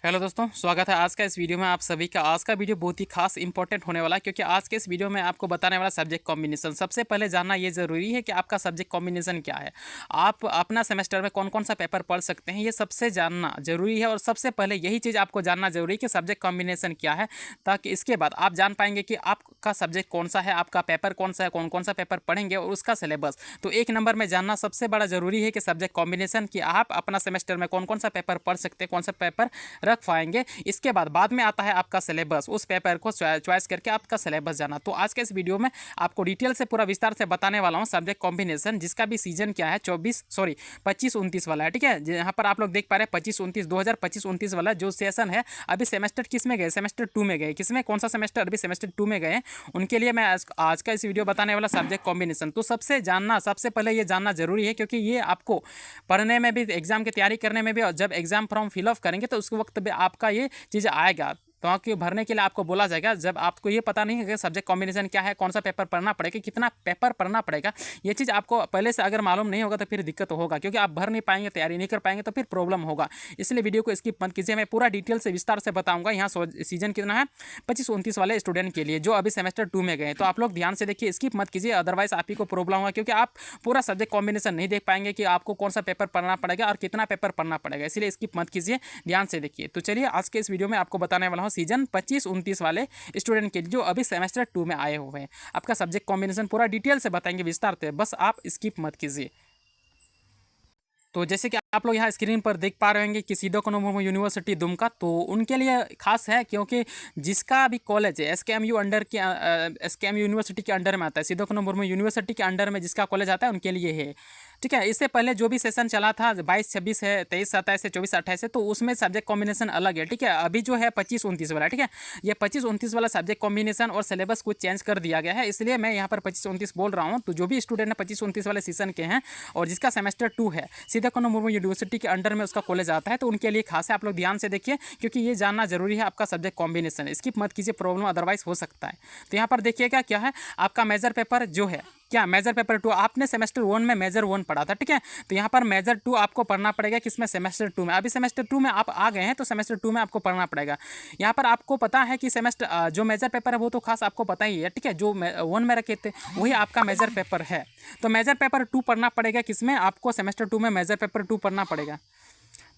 Hello दोस्तों, स्वागत है आज का इस वीडियो में आप सभी का। आज का वीडियो बहुत ही खास इंपॉर्टेंट होने वाला है क्योंकि आज के इस वीडियो में आपको बताने वाला सब्जेक्ट कॉम्बिनेशन। सबसे पहले जानना ये ज़रूरी है कि आपका सब्जेक्ट कॉम्बिनेशन क्या है, आप अपना सेमेस्टर में कौन कौन सा पेपर पढ़ सकते हैं, ये सबसे जानना जरूरी है। और सबसे पहले यही चीज़ आपको जानना जरूरी है कि सब्जेक्ट कॉम्बिनेशन क्या है, ताकि इसके बाद आप जान पाएंगे कि आपका सब्जेक्ट कौन सा है, आपका पेपर कौन सा है, कौन कौन सा पेपर पढ़ेंगे और उसका सिलेबस। तो एक नंबर में जानना सबसे बड़ा जरूरी है कि सब्जेक्ट कॉम्बिनेशन कि आप अपना सेमेस्टर में कौन कौन सा पेपर पढ़ सकते हैं, कौन सा पेपर रख पाएंगे। इसके बाद में आता है आपका सिलेबस, उस पेपर को चॉइस करके आपका सिलेबस जाना। तो आज के इस वीडियो में आपको डिटेल से पूरा विस्तार से बताने वाला हूं सब्जेक्ट कॉम्बिनेशन, जिसका भी सीजन क्या है 25-29 वाला है। ठीक है, यहाँ पर आप लोग देख पा रहे हैं 25-29 2025-29 वाला जो सेशन है। अभी सेमेस्टर किस में गए, सेमेस्टर 2 में गए। किसमें, कौन सा सेमेस्टर अभी सेमेस्टर 2 में गए, उनके लिए मैं आज का इस वीडियो बताने वाला सब्जेक्ट कॉम्बिनेशन। तो सबसे पहले ये जानना जरूरी है क्योंकि ये आपको पढ़ने में भी, एग्जाम की तैयारी करने में भी, और जब एग्जाम फॉर्म फिलअप करेंगे तो उस वक्त भी आपका ये चीज़ आएगा। तो कि भरने के लिए आपको बोला जाएगा, जब आपको ये पता नहीं है कि सब्जेक्ट कॉम्बिनेशन क्या है, कौन सा पेपर पढ़ना पड़ेगा, कितना पेपर पढ़ना पड़ेगा, ये चीज़ आपको पहले से अगर मालूम नहीं होगा तो फिर दिक्कत होगा, क्योंकि आप भर नहीं पाएंगे, तैयारी नहीं कर पाएंगे तो फिर प्रॉब्लम होगा। इसलिए वीडियो को स्किप मत कीजिए, मैं पूरा डिटेल से विस्तार से बताऊंगा। यहाँ सीजन कितना है 25-29 वाले स्टूडेंट के लिए जो अभी सेमेस्टर 2 में गए। तो आप लोग ध्यान से देखिए, स्किप मत कीजिए, अदरवाइज आप ही को प्रॉब्लम होगा, क्योंकि आप पूरा सब्जेक्ट कॉम्बिनेशन नहीं देख पाएंगे कि आपको कौन सा पेपर पढ़ना पड़ेगा और कितना पेपर पढ़ना पड़ेगा। इसलिए स्किप मत कीजिए, ध्यान से देखिए। तो चलिए आज के इस वीडियो में आपको बताने वाला हूँ सीजन 25-29 वाले स्टूडेंट के लिए जो अभी सेमेस्टर 2 में आए हुए हैं। आपका सब्जेक्ट कॉम्बिनेशन पूरा डिटेल से बताएंगे विस्तार से, बस आप स्किप मत कीजिए। तो जैसे कि आप लोग यहाँ स्क्रीन पर देख पा रहे होंगे कि सिद्धो कान्हू मुर्मू यूनिवर्सिटी दुमका, तो उनके लिए खास है क्योंकि जिसका भी कॉलेज है एसकेएमयू अंडर के, एसकेएमयू यूनिवर्सिटी के अंडर में आता है, सिद्धो कान्हू मुर्मू यूनिवर्सिटी के अंडर में जिसका कॉलेज आता है उनके लिए है। ठीक है, इससे पहले जो भी सेशन चला था 22-26 है, 23-27 है, 24-28 है, तो उसमें सब्जेक्ट कॉम्बिनेशन अलग है। ठीक है, अभी जो है 25-29 वाला, ठीक है, ये 25-29 वाला सब्जेक्ट कॉम्बिनेशन और सिलेबस कुछ चेंज कर दिया गया है, इसलिए मैं यहाँ पर 25-29 बोल रहा हूँ। तो जो भी स्टूडेंट है 25-29 वाले सेशन के हैं और जिसका सेमेस्टर 2 है, सिद्धो कान्हू मुर्मू यूनिवर्सिटी के अंडर में उसका कॉलेज आता है, तो उनके लिए खास है। आप लोग ध्यान से देखिए क्योंकि ये जानना जरूरी है आपका सब्जेक्ट कॉम्बिनेशन। स्किप मत कीजिए, प्रॉब्लम अदरवाइज हो सकता है। तो यहाँ पर देखिएगा क्या है आपका मेजर पेपर जो है, क्या मेजर पेपर 2 आपने सेमेस्टर 1 में मेजर 1 पढ़ा था। ठीक है, तो यहाँ पर मेजर 2 आपको पढ़ना पड़ेगा किसमें, सेमेस्टर 2 में। अभी सेमेस्टर 2 में आप आ गए हैं तो सेमेस्टर 2 में आपको पढ़ना पड़ेगा। यहाँ पर आपको पता है कि सेमेस्टर जो मेजर पेपर है वो तो खास आपको पता ही है। ठीक है, जो 1 में रखे थे वही आपका मेजर पेपर है। तो मेजर पेपर 2 पढ़ना पड़ेगा किसमें, आपको सेमेस्टर 2 में मेजर पेपर 2 पढ़ना पड़ेगा।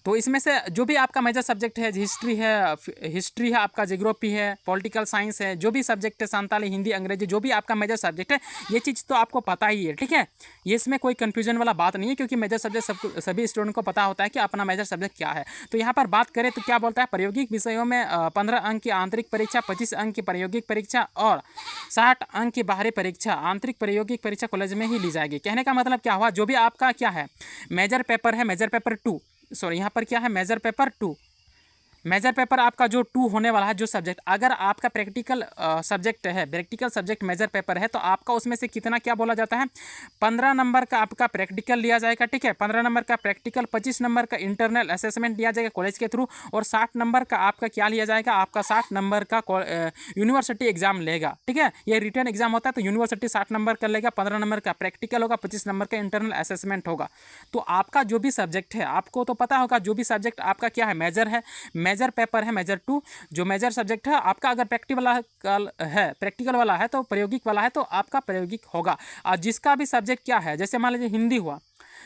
तो इसमें से जो भी आपका मेजर सब्जेक्ट है, हिस्ट्री है आपका, जियोग्राफी है, पॉलिटिकल साइंस है, जो भी सब्जेक्ट है, संताली, हिंदी, अंग्रेजी, जो भी आपका मेजर सब्जेक्ट है, ये चीज़ तो आपको पता ही है। ठीक है, ये इसमें कोई कंफ्यूजन वाला बात नहीं है क्योंकि मेजर सब्जेक्ट सभी स्टूडेंट को पता होता है कि अपना मेजर सब्जेक्ट क्या है। तो यहाँ पर बात करें तो क्या बोलता है, प्रायोगिक विषयों में 15 अंक की आंतरिक परीक्षा, 25 अंक की प्रायोगिक परीक्षा और 60 अंक की बाहरी परीक्षा, आंतरिक प्रायोगिक परीक्षा कॉलेज में ही ली जाएगी। कहने का मतलब क्या हुआ, जो भी आपका क्या है मेजर पेपर है, मेजर पेपर 2, सॉरी यहाँ पर क्या है मेजर पेपर 2, मेजर पेपर आपका जो 2 होने वाला है, जो सब्जेक्ट, अगर आपका प्रैक्टिकल सब्जेक्ट है, प्रैक्टिकल सब्जेक्ट मेजर पेपर है, तो आपका उसमें से कितना क्या बोला जाता है, 15 नंबर का आपका प्रैक्टिकल लिया जाएगा। ठीक है, 15 नंबर का प्रैक्टिकल, 25 नंबर का इंटरनल असेसमेंट लिया जाएगा कॉलेज के थ्रू, और 60 नंबर का आपका क्या लिया जाएगा, आपका 60 नंबर का यूनिवर्सिटी एग्जाम लेगा। ठीक है, ये रिटर्न एग्जाम होता है तो यूनिवर्सिटी 60 नंबर का लेगा, 15 नंबर का प्रैक्टिकल होगा, 25 नंबर का इंटरनल असेसमेंट होगा। तो आपका जो भी सब्जेक्ट है, आपको तो पता होगा जो भी सब्जेक्ट आपका क्या है मेजर है, मेजर पेपर है मेजर 2, जो मेजर सब्जेक्ट है आपका, अगर प्रैक्टिकल वाला है तो प्रायोगिक वाला है तो आपका प्रायोगिक होगा। और जिसका भी सब्जेक्ट क्या है, जैसे मान लीजिए हिंदी हुआ,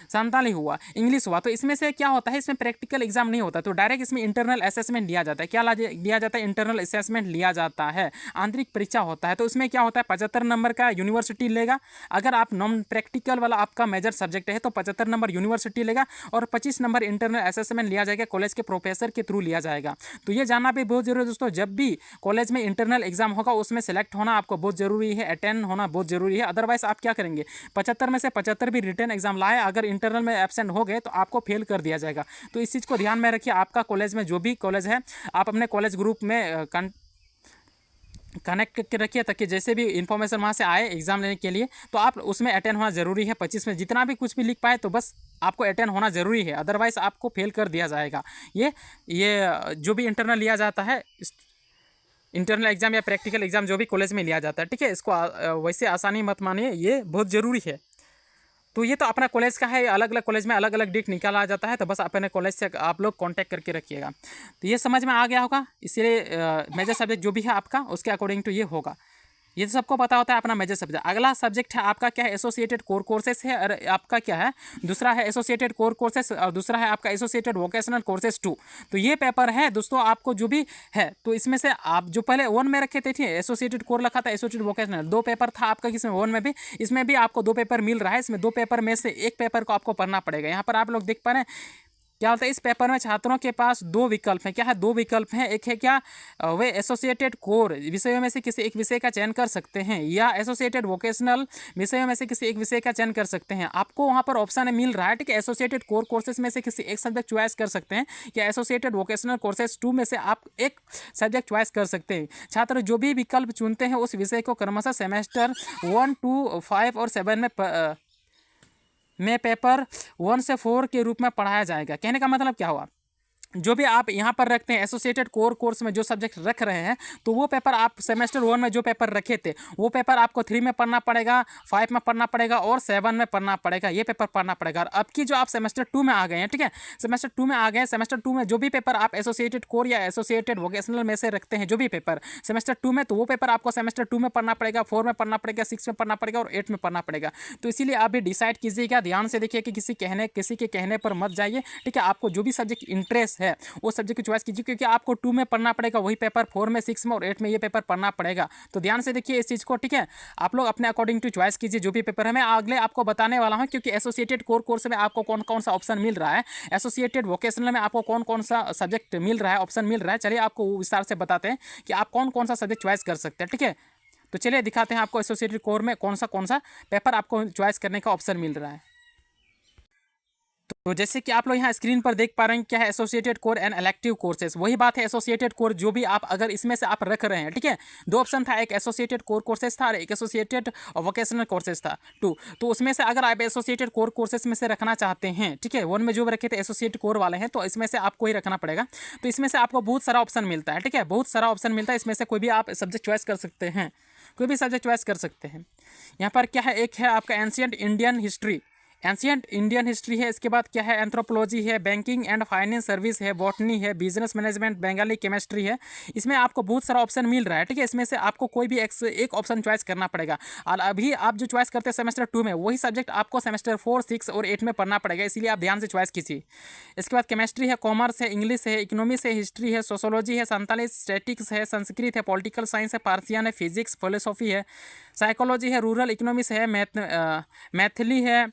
संताली हुआ, इंग्लिश हुआ, तो इसमें से क्या होता है, इसमें प्रैक्टिकल एग्जाम नहीं होता, तो डायरेक्ट इसमें इंटरनल असेसमेंट लिया जाता है। क्या लिया जाता है, इंटरनल असेसमेंट लिया जाता है, आंतरिक परीक्षा होता है। तो उसमें क्या होता है 75 नंबर का यूनिवर्सिटी लेगा, अगर आप नॉन प्रैक्टिकल वाला आपका मेजर सब्जेक्ट है तो 75 नंबर यूनिवर्सिटी लेगा, और 25 नंबर इंटरनल असेसमेंट लिया जाएगा, कॉलेज के प्रोफेसर के थ्रू लिया जाएगा। तो ये जानना भी बहुत जरूरी है दोस्तों, जब भी कॉलेज में इंटरनल एग्जाम होगा उसमें सेलेक्ट होना आपको बहुत जरूरी है, अटेंड होना बहुत जरूरी है। अदरवाइज आप क्या करेंगे, 75 में से 75 भी रिटर्न एग्जाम लाए, अगर इंटरनल में एब्सेंट हो गए तो आपको फेल कर दिया जाएगा। तो इस चीज़ को ध्यान में रखिए। आपका कॉलेज में जो भी कॉलेज है, आप अपने कॉलेज ग्रुप में कनेक्ट करके रखिए, ताकि जैसे भी इंफॉर्मेशन वहाँ से आए एग्जाम लेने के लिए तो आप उसमें अटेंड होना जरूरी है। 25 में जितना भी कुछ भी लिख पाए तो बस आपको अटेंड होना जरूरी है, अदरवाइज आपको फेल कर दिया जाएगा। ये जो भी इंटरनल लिया जाता है, इंटरनल एग्जाम या प्रैक्टिकल एग्जाम जो भी कॉलेज में लिया जाता है, ठीक है, इसको वैसे आसानी मत मानिए, ये बहुत ज़रूरी है। तो ये तो अपना कॉलेज का है, अलग अलग कॉलेज में अलग अलग डेट निकाला जाता है, तो बस अपने कॉलेज से आप लोग कांटेक्ट करके रखिएगा। तो ये समझ में आ गया होगा। इसीलिए मेजर सब्जेक्ट जो भी है आपका उसके अकॉर्डिंग टू ये होगा। ये तो सबको पता होता है अपना मेजर सब्जेक्ट। अगला सब्जेक्ट है आपका क्या है, एसोसिएटेड कोर कोर्सेस है, और आपका क्या है दूसरा है एसोसिएटेड कोर कोर्सेस, और दूसरा है आपका एसोसिएटेड वोकेशनल कोर्सेस 2। तो ये पेपर है दोस्तों आपको जो भी है, तो इसमें से आप जो पहले 1 में रखे थे एसोसिएटेड कोर रखा था, एसोसिएटेड वोकेशनल 2 पेपर था आपका, किसमें 1 में भी, इसमें भी आपको 2 पेपर मिल रहा है। इसमें 2 पेपर में से एक पेपर को आपको पढ़ना पड़ेगा। यहाँ पर आप लोग देख पा रहे हैं क्या होता है, इस पेपर में छात्रों के पास 2 विकल्प हैं। क्या है, 2 विकल्प हैं। एक है क्या, वे एसोसिएटेड कोर विषयों में से किसी एक विषय का चयन कर सकते हैं, या एसोसिएटेड वोकेशनल विषयों में से किसी एक विषय का चयन कर सकते हैं। आपको वहाँ पर ऑप्शन मिल रहा है, ठीक है, एसोसिएटेड कोर कोर्सेज में से किसी एक सब्जेक्ट चॉइस कर सकते हैं, या एसोसिएटेड वोकेशनल कोर्सेज 2 में से आप एक सब्जेक्ट चॉइस कर सकते हैं। छात्र जो भी विकल्प चुनते हैं उस विषय को क्रमशः सेमेस्टर 1, 2, 5 और 7 में पेपर 1 से 4 के रूप में पढ़ाया जाएगा। कहने का मतलब क्या हुआ, जो भी आप यहाँ पर रखते हैं एसोसिएटेड कोर कोर्स में जो सब्जेक्ट रख रहे हैं, तो वो पेपर आप सेमेस्टर 1 में जो पेपर रखे थे वो पेपर आपको 3 में पढ़ना पड़ेगा, 5 में पढ़ना पड़ेगा और 7 में पढ़ना पड़ेगा। ये पेपर पढ़ना पड़ेगा। और अब की जो आप सेमेस्टर 2 में आ गए हैं, ठीक है, सेमेस्टर 2 में आ गए हैं, सेमेस्टर 2 में जो भी पेपर आप एसोसिएटेड कोर या एसोसिएटेड वोकेशनल में से रखते हैं, जो भी पेपर सेमेस्टर 2 में, तो वो पेपर आपको सेमेस्टर 2 में पढ़ना पड़ेगा, 4 में पढ़ना पड़ेगा, 6 में पढ़ना पड़ेगा और 8 में पढ़ना पड़ेगा। तो इसीलिए आप भी डिसाइड कीजिएगा, ध्यान से देखिए कि किसी के कहने पर मत जाइए, ठीक है। आपको जो भी सब्जेक्ट इंटरेस्ट है वो सब्जेक्ट चॉइस कीजिए, क्योंकि आपको 2 में पढ़ना पड़ेगा वही पेपर 4 में, 6 में और 8 में ये पेपर पढ़ना पड़ेगा। तो ध्यान से देखिए इस चीज़ को, ठीक है। आप लोग अपने अकॉर्डिंग टू चॉइस कीजिए जो भी पेपर है। मैं अगले आपको बताने वाला हूं, क्योंकि एसोसिएटेड कोर कोर्स में आपको कौन कौन सा ऑप्शन मिल रहा है, एसोसिएटेड वोकेशनल में आपको कौन कौन सा सब्जेक्ट मिल रहा है, ऑप्शन मिल रहा है। चलिए आपको विस्तार से बताते हैं कि आप कौन कौन सा सब्जेक्ट चॉइस कर सकते हैं, ठीक है। तो चलिए दिखाते हैं आपको एसोसिएटेड कोर में कौन सा पेपर आपको चॉइस करने का ऑप्शन मिल रहा है। तो जैसे कि आप लोग यहाँ स्क्रीन पर देख पा रहे हैं क्या है, associated core and elective courses. वही बात है, एसोसिएटेड कोर जो भी आप अगर इसमें से आप रख रहे हैं, ठीक है, 2 ऑप्शन था, एक एसोसिएटेड कोर कोर्सेज था और एक एसोसिएटेड वोकेशनल कोर्सेज था 2। तो उसमें से अगर आप एसोसिएटेड कोर कोर्सेज में से रखना चाहते हैं, ठीक है, 1 में जो रखे थे एसोसिएटेड कोर वाले हैं, तो इसमें से आपको ही रखना पड़ेगा। तो इसमें से आपको बहुत सारा ऑप्शन मिलता है, ठीक है, बहुत सारा ऑप्शन मिलता है। इसमें से कोई भी आप सब्जेक्ट चॉइस कर सकते हैं, कोई भी सब्जेक्ट चॉइस कर सकते हैं। यहाँ पर क्या है, एक है आपका ancient Indian history, ancient Indian history है। इसके बाद क्या है, एंथ्रोपोलॉजी है, बैंकिंग एंड फाइनेंस सर्विस है, बॉटनी है, बिजनेस मैनेजमेंट, बंगाली केमिस्ट्री है। इसमें आपको बहुत सारा ऑप्शन मिल रहा है, ठीक है। इसमें से आपको कोई भी एक ऑप्शन चॉइस करना पड़ेगा। और अभी आप जो चॉइस करते हैं सेमेस्टर 2 में, वही सब्जेक्ट आपको सेमेस्टर 4, 6 और 8 में पढ़ना पड़ेगा, इसलिए आप ध्यान से चॉइस कीजिए। इसके बाद केमिस्ट्री है, कॉमर्स है, इंग्लिश है, इकोनॉमिक्स है, हिस्ट्री है, सोशोलॉजी है, संताली स्टैटिक्स है, संस्कृत है, पॉलिटिकल साइंस है, पार्सियन है, फिजिक्स, फिलोसॉफी है, साइकोलॉजी है, रूरल इकोनॉमिक्स है, मैथिली है,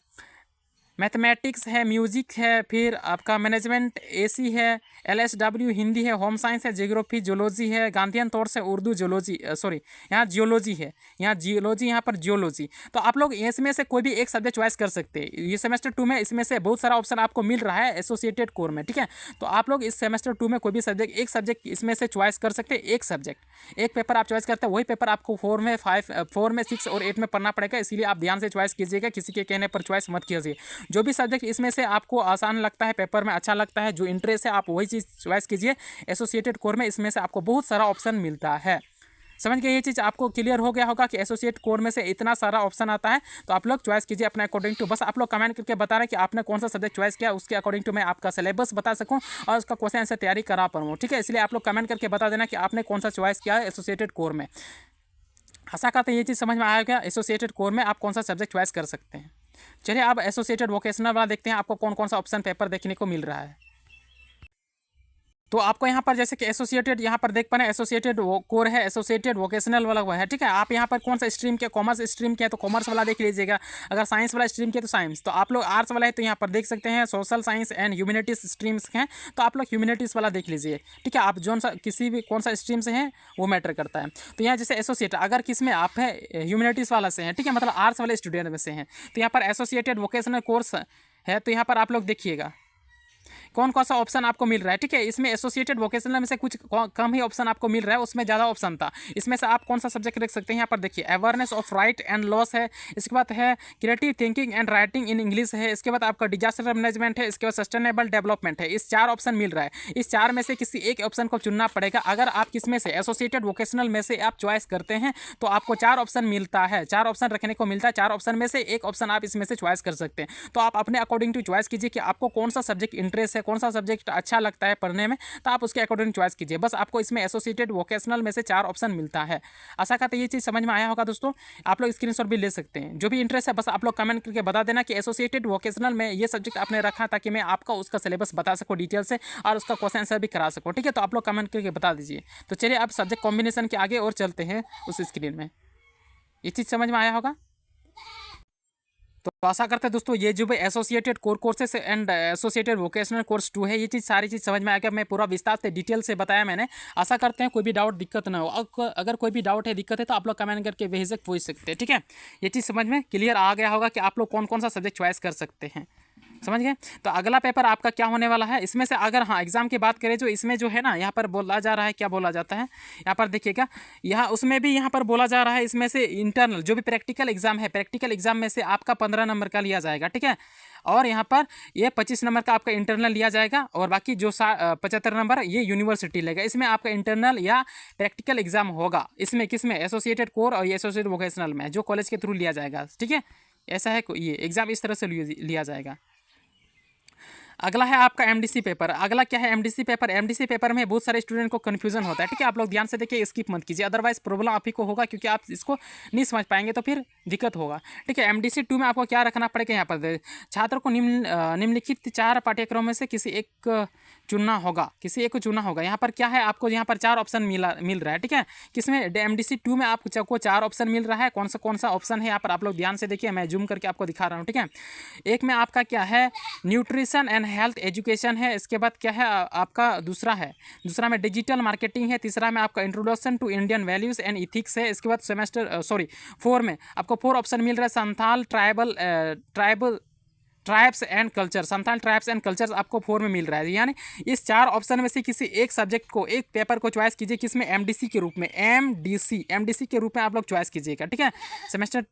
मैथमेटिक्स है, म्यूजिक है, फिर आपका मैनेजमेंट एसी है, एलएसडब्ल्यू हिंदी है, होम साइंस है, जियोग्राफी जियोलॉजी है, गांधीयन तौर से उर्दू जियोलॉजी, सॉरी यहाँ जियोलॉजी है, यहाँ जियोलॉजी, यहाँ पर जियोलॉजी। तो आप लोग इसमें से कोई भी एक सब्जेक्ट चॉइस कर सकते हैं। ये सेमेस्टर 2 में इसमें से बहुत सारा ऑप्शन आपको मिल रहा है एसोसिएटेड कोर में, ठीक है। तो आप लोग इस सेमेस्टर 2 में कोई भी सब्जेक्ट, एक सब्जेक्ट इसमें से चॉइस कर सकते हैं। एक सब्जेक्ट, एक पेपर आप चॉइस करते हैं, वही पेपर आपको 4 में, 6 और 8 में पढ़ना पड़ेगा। इसलिए आप ध्यान से चॉइस कीजिएगा, किसी के कहने पर चॉइस मत कीजिए। जो भी सब्जेक्ट इसमें से आपको आसान लगता है, पेपर में अच्छा लगता है, जो इंटरेस्ट है, आप वही चीज़ चॉइस कीजिए। एसोसिएटेड कोर में इसमें से आपको बहुत सारा ऑप्शन मिलता है। समझ गए, ये चीज़ आपको क्लियर हो गया होगा कि एसोसिएट कोर में से इतना सारा ऑप्शन आता है। तो आप लोग चॉइस कीजिए अपने अकॉर्डिंग टू। बस आप लोग कमेंट करके बता रहे हैं कि आपने कौन सा सब्जेक्ट चॉइस किया, उसके अकॉर्डिंग टू मैं आपका सिलेबस बता सकूं और उसका क्वेश्चन आंसर तैयारी करा पाऊँ, ठीक है। इसलिए आप लोग कमेंट करके बता देना कि आपने कौन सा चॉइस किया है एसोसिएटेड कोर में। आशा करते हैं ये चीज़ समझ में आएगा, एसोसिएटेड कोर में आप कौन सा सब्जेक्ट चॉइस कर सकते हैं। चलिए अब एसोसिएटेड वोकेशनल वाला देखते हैं आपको कौन कौन सा ऑप्शन पेपर देखने को मिल रहा है। तो आपको यहाँ पर जैसे कि एसोसिएटेड यहाँ पर देख पा रहे हैं, एसोसिएटेड कोर है, एसोसिएटेड वोकेशनल वाला हुआ है, ठीक है। आप यहाँ पर कौन सा स्ट्रीम के, कॉमर्स स्ट्रीम के है तो कॉमर्स वाला देख लीजिएगा। अगर साइंस वाला स्ट्रीम के तो साइंस, तो आप लोग आर्ट्स वाला है तो यहाँ पर देख सकते हैं social science and humanities streams हैं, तो आप लोग ह्यूमैनिटीज़ वाला देख लीजिए, ठीक है। आप जो सा किसी भी कौन सा स्ट्रीम से हैं वो मैटर करता है। तो यहाँ जैसे एसोसिएट, अगर किस में आप है ह्यूमैनिटीज़ वाला से हैं, ठीक है, मतलब आर्ट्स वाले स्टूडेंट में से हैं, तो यहाँ पर एसोसिएटेड वोकेशनल कोर्स है। तो यहाँ पर आप लोग देखिएगा, कौन कौन सा ऑप्शन आपको मिल रहा है, ठीक है। इसमें एसोसिएटेड वोकेशनल में से कुछ कम ही ऑप्शन आपको मिल रहा है, उसमें ज़्यादा ऑप्शन था। इसमें से आप कौन सा सब्जेक्ट रख सकते हैं, यहाँ पर देखिए awareness of right and loss है, इसके बाद है creative thinking and writing in English है, इसके बाद आपका डिजास्टर मैनेजमेंट है, इसके बाद सस्टेनेबल डेवलपमेंट है। इस 4 ऑप्शन मिल रहा है, इस 4 में से किसी एक ऑप्शन को चुनना पड़ेगा। अगर आप किसमें से एसोसिएटेड वोकेशनल में से आप चॉइस करते हैं तो आपको 4 ऑप्शन मिलता है, 4 ऑप्शन रखने को मिलता है। 4 ऑप्शन में से एक ऑप्शन आप इसमें से चॉइस कर सकते हैं। तो आप अपने अकॉर्डिंग टू चॉइस कीजिए कि आपको कौन सा सब्जेक्ट इंटरेस्ट है, कौन सा सब्जेक्ट अच्छा लगता है पढ़ने में, तो आप उसके अकॉर्डिंग चॉइस कीजिए। बस आपको इसमें एसोसिएटेड वोकेशनल में से 4 ऑप्शन मिलता है। आशा करते हैं ये चीज़ समझ में आया होगा दोस्तों। आप लोग स्क्रीनशॉट भी ले सकते हैं, जो भी इंटरेस्ट है बस आप लोग कमेंट करके बता देना कि एसोसिएटेड वोकेशनल में ये सब्जेक्ट आपने रखा, ताकि मैं आपका उसका सिलेबस बता सकूँ डिटेल से और उसका क्वेश्चन आंसर भी करा सकूँ, ठीक है। तो आप लोग कमेंट करके बता दीजिए। तो चलिए अब सब्जेक्ट कॉम्बिनेशन के आगे और चलते हैं उस स्क्रीन में। ये चीज़ समझ में आया होगा। तो आशा करते हैं दोस्तों ये जो भी associated core courses and associated vocational course 2 है, ये चीज़ सारी चीज़ समझ में आएगा। मैं पूरा विस्तार से डिटेल से बताया मैंने। आशा करते हैं कोई भी डाउट दिक्कत ना हो। अगर कोई भी डाउट है, दिक्कत है, तो आप लोग कमेंट करके बेहिचक पूछ सकते हैं, ठीक है। ये चीज़ समझ में क्लियर आ गया होगा कि आप लोग कौन कौन सा सब्जेक्ट चॉइस कर सकते हैं, समझ गए। तो अगला पेपर आपका क्या होने वाला है इसमें से, अगर हाँ एग्जाम की बात करें, जो इसमें जो है ना यहाँ पर बोला जा रहा है, क्या बोला जाता है यहाँ पर देखिएगा, यहाँ उसमें भी यहाँ पर बोला जा रहा है, इसमें से इंटरनल जो भी प्रैक्टिकल एग्जाम है, प्रैक्टिकल एग्जाम में से आपका 15 नंबर का लिया जाएगा, ठीक है। और यहाँ पर ये 25 नंबर का आपका इंटरनल लिया जाएगा, और बाकी जो 75 नंबर ये यूनिवर्सिटी लेगा। इसमें आपका इंटरनल या प्रैक्टिकल एग्जाम होगा, इसमें किसमें, एसोसिएटेड कोर और एसोसिएटेड वोकेशनल में, जो कॉलेज के थ्रू लिया जाएगा, ठीक है। ऐसा है, ये एग्जाम इस तरह से लिया जाएगा। अगला है आपका एमडीसी पेपर। अगला क्या है, एमडीसी पेपर। एमडीसी पेपर में बहुत सारे स्टूडेंट को कन्फ्यूजन होता है, ठीक है। आप लोग ध्यान से देखिए, स्किप मत कीजिए, अदरवाइज प्रॉब्लम आप ही को होगा, क्योंकि आप इसको नहीं समझ पाएंगे तो फिर दिक्कत होगा, ठीक है। एमडीसी 2 में आपको क्या रखना पड़ेगा, यहाँ पर छात्र को निम्नलिखित 4 पाठ्यक्रमों में से किसी एक चुनना होगा, किसी एक को चुनना होगा। यहाँ पर क्या है, आपको यहाँ पर 4 ऑप्शन मिल रहा है, ठीक है। किसमें, एमडीसी 2 में आपको 4 ऑप्शन मिल रहा है। कौन सा ऑप्शन है यहाँ पर आप लोग ध्यान से देखिए, मैं जूम करके आपको दिखा रहा हूँ, ठीक है। एक में आपका क्या है, न्यूट्रिशन एंड हेल्थ एजुकेशन है। इसके बाद क्या है आपका, दूसरा में डिजिटल मार्केटिंग है। तीसरा में आपका introduction to Indian values and ethics है। इसके बाद 4 में आपको 4 ऑप्शन मिल रहा है, Santhal tribes and culture, Santhal tribes and cultures आपको 4 में मिल रहा है। यानी इस 4 ऑप्शन में से किसी एक सब्जेक्ट को, एक पेपर को चॉइस कीजिए, किसमें, एमडीसी के रूप में, एमडीसी के रूप में आप लोग चॉइस कीजिएगा, ठीक है। सेमेस्टर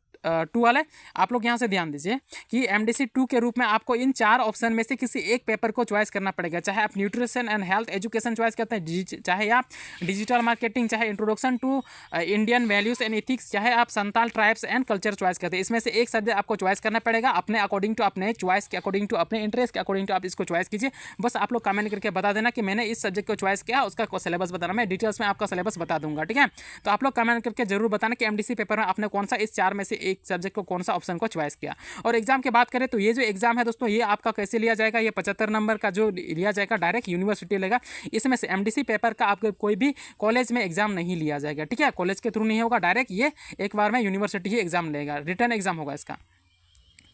2 वाले आप लोग यहाँ से ध्यान दीजिए कि एमडीसी 2 के रूप में आपको इन 4 ऑप्शन में से किसी एक पेपर को चॉइस करना पड़ेगा। चाहे आप nutrition and health education choice करते हैं, चाहे आप डिजिटल मार्केटिंग, चाहे introduction to Indian values and ethics, चाहे आप Santhal tribes and culture choice करते हैं। इसमें से एक सब्जेक्ट आपको चॉइस करना पड़ेगा, अपने अकॉर्डिंग टू, अपने चॉइस के अकॉर्डिंग टू, अपने इंटरेस्ट के अकॉर्डिंग टू आप इसको चॉइस कीजिए। बस आप लोग कमेंट करके बता देना कि मैंने इस सब्जेक्ट को चॉइस किया, उसका सिलेबस बताना, मैं डिटेल्स में आपका सिलेबस बता दूंगा, ठीक है। तो आप लोग कमेंट करके जरूर बताना कि एमडीसी पेपर में आपने कौन सा, इस 4 में से एक सब्जेक्ट को, कौन सा ऑप्शन को चॉइस किया। और एग्जाम की बात करें तो ये जो एग्जाम है दोस्तों, ये आपका कैसे लिया जाएगा, ये 75 नंबर का जो लिया जाएगा, डायरेक्ट यूनिवर्सिटी लेगा। इसमें से एमडीसी पेपर का आपको कोई भी कॉलेज में एग्जाम नहीं लिया जाएगा, ठीक है। कॉलेज के थ्रू नहीं होगा, डायरेक्ट ये एक बार में यूनिवर्सिटी ही एग्जाम लेगा, रिटर्न एग्जाम होगा इसका,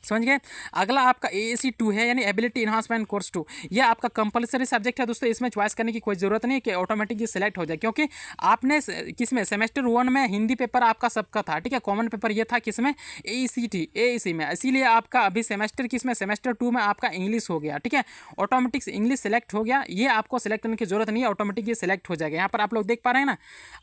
समझ गए। अगला आपका AAC 2 है, यानी एबिलिटी इन्हांसमेंट कोर्स 2। ये आपका कंपलसरी सब्जेक्ट है दोस्तों, इसमें चॉइस करने की कोई ज़रूरत नहीं है कि ऑटोमेटिक ये सिलेक्ट हो जाए, क्योंकि आपने किसमें, सेमेस्टर 1 में हिंदी पेपर आपका सबका था, ठीक है। कॉमन पेपर ये था किसमें, AEC में, इसीलिए आपका अभी सेमेस्टर किसमें, सेमेस्टर 2 में आपका इंग्लिश हो गया, ठीक है। ऑटोमेटिक इंग्लिश सेलेक्ट हो गया, ये आपको सेलेक्ट करने की जरूरत नहीं है, ऑटोमेटिक ये सेलेक्ट हो जाएगा। यहाँ पर आप लोग देख पा रहे हैं ना,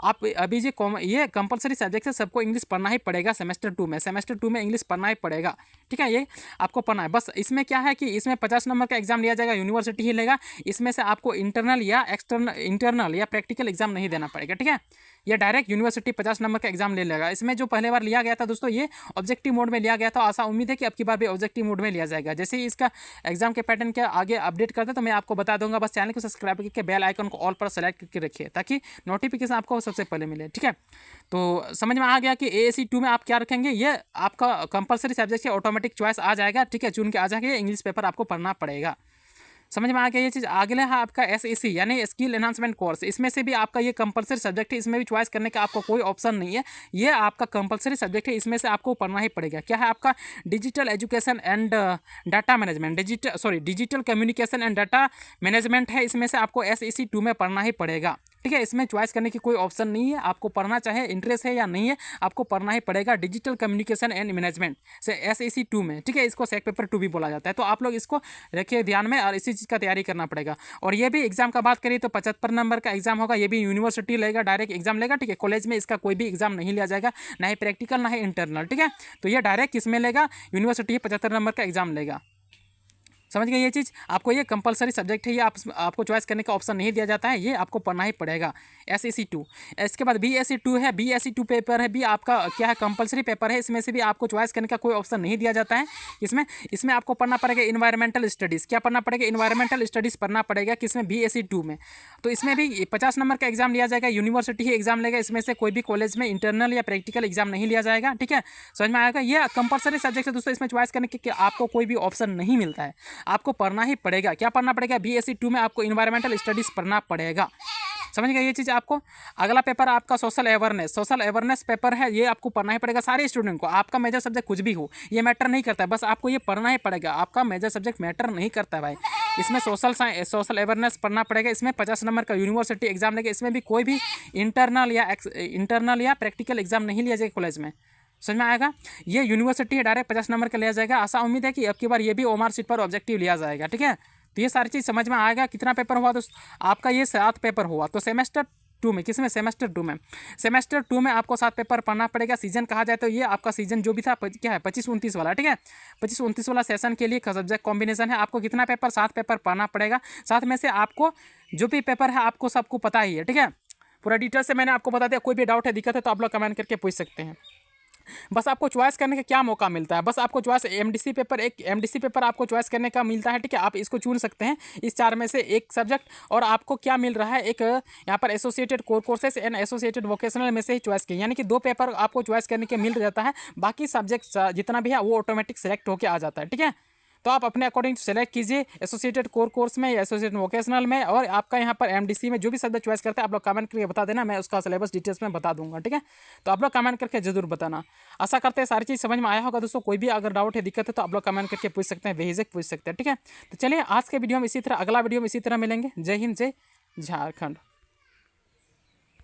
आप अभी ये कंपलसरी सब्जेक्ट है, सबको इंग्लिश पढ़ना ही पड़ेगा। सेमेस्टर 2 में इंग्लिश पढ़ना ही पड़ेगा, ठीक है। ये आपको पढ़ना है। बस इसमें क्या है कि इसमें 50 नंबर का एग्जाम लिया जाएगा, यूनिवर्सिटी ही लेगा। इसमें से आपको इंटरनल या प्रैक्टिकल एग्जाम नहीं देना पड़ेगा, ठीक है। ये डायरेक्ट यूनिवर्सिटी 50 नंबर का एग्जाम ले लेगा। इसमें जो पहले बार लिया गया था दोस्तों, ये ऑब्जेक्टिव मोड में लिया गया था। आशा उम्मीद है कि अब की बार भी ऑब्जेक्टिव मोड में लिया जाएगा। जैसे ही इसका एग्जाम के पैटर्न के आगे अपडेट करते तो मैं आपको बता दूंगा। बस चैनल को सब्सक्राइब करके बेल आइकन को ऑल पर सेलेक्ट करके रखिए, ताकि नोटिफिकेशन आपको सबसे पहले मिले, ठीक है। तो समझ में आ गया कि AAC 2 में आप क्या रखेंगे, ये आपका कंपलसरी सब्जेक्ट है, ऑटोमेटिक चॉइस आ जाएगा, ठीक है। चुन के आ जाएगा, इंग्लिश पेपर आपको पढ़ना पड़ेगा। समझ में आ गया ये चीज़। अगले है आपका SEC यानी स्किल एनहांसमेंट कोर्स। इसमें से भी आपका ये कंपलसरी सब्जेक्ट है, इसमें भी चॉइस करने का आपको कोई ऑप्शन नहीं है, ये आपका कंपलसरी सब्जेक्ट है, इसमें से आपको पढ़ना ही पड़ेगा। क्या है आपका, digital education and data management, digital communication and data management है। इसमें से आपको SEC 2 में पढ़ना ही पड़ेगा। ठीक है। इसमें चॉइस करने की कोई ऑप्शन नहीं है, आपको पढ़ना चाहे इंटरेस्ट है या नहीं है, आपको पढ़ना ही पड़ेगा। डिजिटल कम्युनिकेशन एंड मैनेजमेंट से SAC 2 में, ठीक है। इसको सेक पेपर 2 भी बोला जाता है। तो आप लोग इसको रखिए ध्यान में और इसी चीज़ का तैयारी करना पड़ेगा। और ये भी एग्जाम का बात करिए तो 75 नंबर का एग्जाम होगा। ये भी यूनिवर्सिटी लेगा, डायरेक्ट एग्जाम लेगा, ठीक है। कॉलेज में इसका कोई भी एग्जाम नहीं लिया जाएगा, ना ही प्रैक्टिकल ना ही इंटरनल, ठीक है। तो ये डायरेक्ट किस में लेगा, यूनिवर्सिटी 75 नंबर का एग्जाम लेगा। समझ गए ये चीज़। आपको ये कंपलसरी सब्जेक्ट है, ये आपको चॉइस करने का ऑप्शन नहीं दिया जाता है, ये आपको पढ़ना ही पड़ेगा। SAC 2। इसके बाद BSc 2 है। BSc 2 पेपर है भी आपका क्या है, कंपलसरी पेपर है। इसमें से भी आपको चॉइस करने का कोई ऑप्शन नहीं दिया जाता है। इसमें आपको पढ़ना पड़ेगा इन्वायरमेंटल स्टडीज़। क्या पढ़ना पड़ेगा, इन्वायरमेंटल स्टडीज़ पढ़ना पड़ेगा। किसमें, BSc 2 में। तो इसमें भी 50 नंबर का एग्जाम लिया जाएगा, यूनिवर्सिटी ही एग्जाम लेगा। इसमें से कोई भी कॉलेज में इंटरनल या प्रैक्टिकल एग्जाम नहीं लिया जाएगा, ठीक है। समझ में आएगा। ये कंपलसरी सब्जेक्ट है दोस्तों, इसमें चॉइस करने के आपको कोई भी ऑप्शन नहीं मिलता है, आपको पढ़ना ही पड़ेगा। क्या पढ़ना पड़ेगा, BSc 2 में आपको इन्वायरमेंटल स्टडीज़ पढ़ना पड़ेगा। समझ गए ये चीज़ आपको। अगला पेपर आपका सोशल अवेयरनेस पेपर है, ये आपको पढ़ना ही पड़ेगा सारे स्टूडेंट को। आपका मेजर सब्जेक्ट कुछ भी हो, ये मैटर नहीं करता है, बस आपको ये पढ़ना ही पड़ेगा। आपका मेजर सब्जेक्ट मैटर नहीं करता है भाई। इसमें सोशल अवेयरनेस पढ़ना पड़ेगा। इसमें 50 नंबर का यूनिवर्सिटी एग्जाम लेगा। इसमें भी कोई भी इंटरनल या प्रैक्टिकल एग्जाम नहीं लिया जाएगा कॉलेज में। समझ में आएगा। ये यूनिवर्सिटी है, डायरेक्ट 50 नंबर का लिया जाएगा। आशा उम्मीद है कि अब की बार ये भी OMR शीट पर ऑब्जेक्टिव लिया जाएगा, ठीक है। तो ये सारी चीज़ समझ में आएगा। कितना पेपर हुआ, तो आपका ये 7 पेपर हुआ। तो सेमेस्टर 2 में, किसमें, सेमेस्टर 2 में आपको 7 पेपर पढ़ना पड़ेगा। सीजन कहा जाए तो ये आपका सीजन जो भी था क्या है, 25-29 वाला, ठीक है। 25-29 वाला सेशन के लिए सब्जेक्ट कॉम्बिनेशन है। आपको कितना पेपर, 7 पेपर पढ़ना पड़ेगा। 7 में से आपको जो भी पेपर है आपको सबको पता ही है, ठीक है। पूरा डिटेल से मैंने आपको बता दिया। कोई भी डाउट है, दिक्कत है तो आप लोग कमेंट करके पूछ सकते हैं। बस आपको चॉइस करने का क्या मौका मिलता है, बस आपको चॉइस MDC पेपर आपको चॉइस करने का मिलता है, ठीक है। आप इसको चुन सकते हैं इस 4 में से एक सब्जेक्ट। और आपको क्या मिल रहा है, एक यहाँ पर associated core courses and associated vocational में से ही चॉइस किए, यानी कि 2 पेपर आपको चॉइस करने के मिल जाता है। बाकी सब्जेक्ट जितना भी है वो ऑटोमेटिक सेलेक्ट होकर आ जाता है, ठीक है। तो आप अपने अकॉर्डिंग सेलेक्ट कीजिए एसोसिएटेड कोर कोर्स में या एसोसिएटेड वोकेशनल में। और आपका यहाँ पर MDC में जो भी सब्जेक्ट चॉइस करते हैं आप लोग कमेंट करके बता देना, मैं उसका सिलेबस डिटेल्स में बता दूंगा, ठीक है। तो आप लोग कमेंट करके जरूर बताना। आशा करते हैं सारी चीज़ समझ में आया होगा दोस्तों। कोई भी अगर डाउट है, दिक्कत है तो आप लोग कमेंट करके पूछ सकते हैं, बेहिचक पूछ सकते हैं, ठीक है। तो चलिए आज के वीडियो में इसी तरह, अगला वीडियो में इसी तरह मिलेंगे। जय हिंद, जय झारखंड।